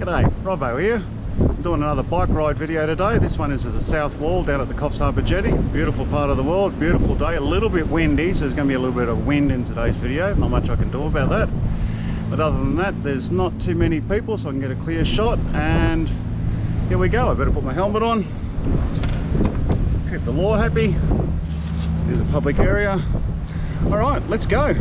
G'day, Robbo here. I'm doing another bike ride video today. This one is at the south wall down at the Coffs Harbour jetty. Beautiful part of the world, beautiful day, a little bit windy, so there's going to be a little bit of wind in today's video. Not much I can do about that. But other than that, there's not too many people, so I can get a clear shot. And here we go. I better put my helmet on. Keep the law happy. There's a public area. All right, let's go.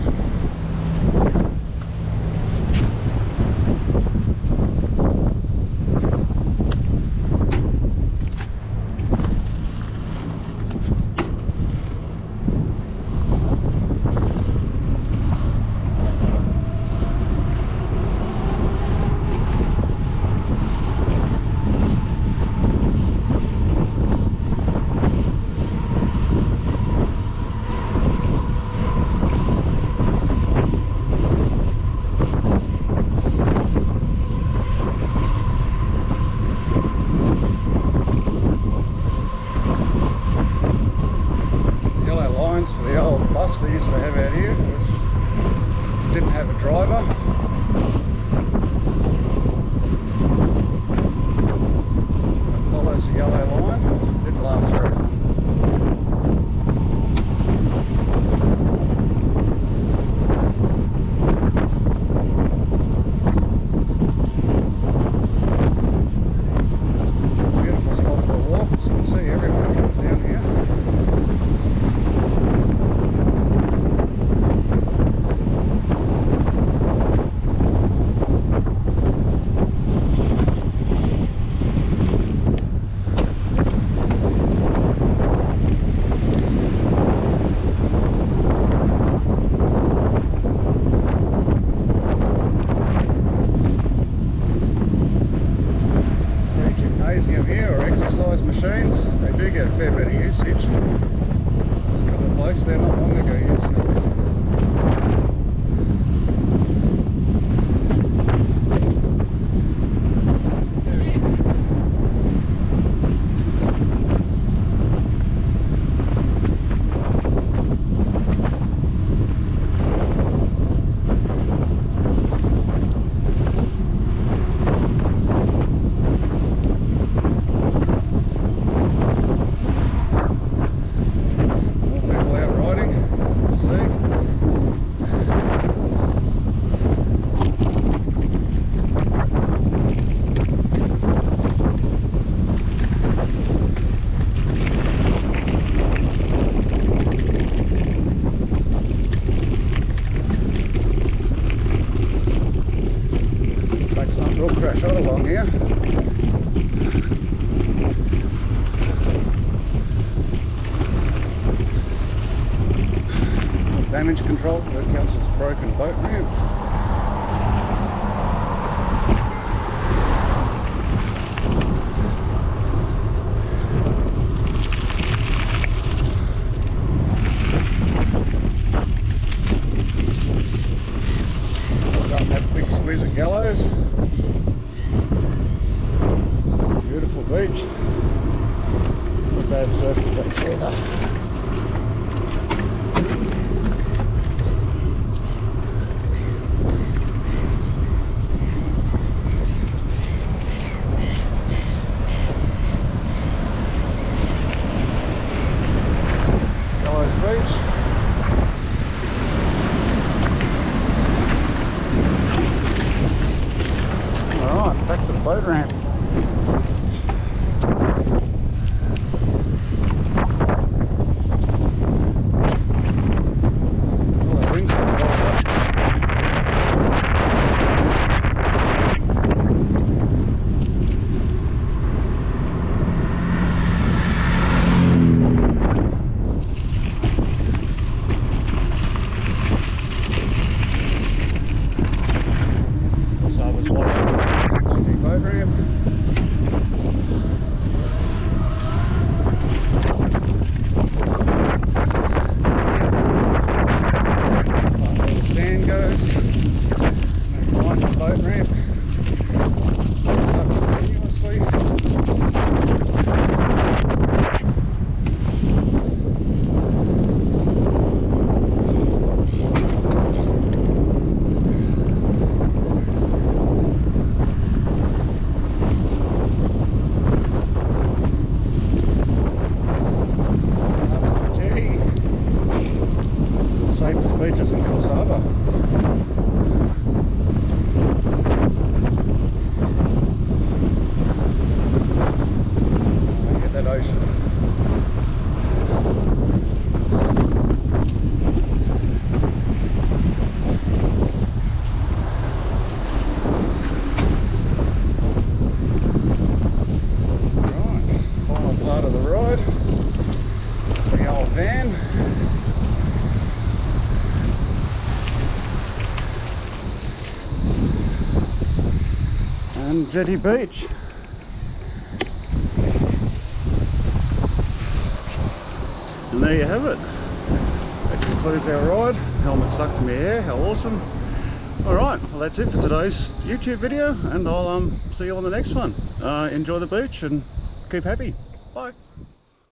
For the old bus they used to have out here, which didn't have a driver. It follows the yellow line, didn't last very long. Beautiful spot for a walk, as you can see everyone comes down here. Here or exercise machines, they do get a fair bit of usage. There's a couple of blokes there not long ago using it. Real crash out along here. Damage control, that counts as broken boat ramp. Got that big squeeze at Gallows. Beautiful beach. Not a bad surfing beach either. Gallows Beach. Alright, back to the boat ramp. and Jetty Beach. And there you have it. That concludes our ride. Helmet stuck to my hair, how awesome. Alright, well that's it for today's YouTube video, and I'll see you on the next one. Enjoy the beach and keep happy. Bye.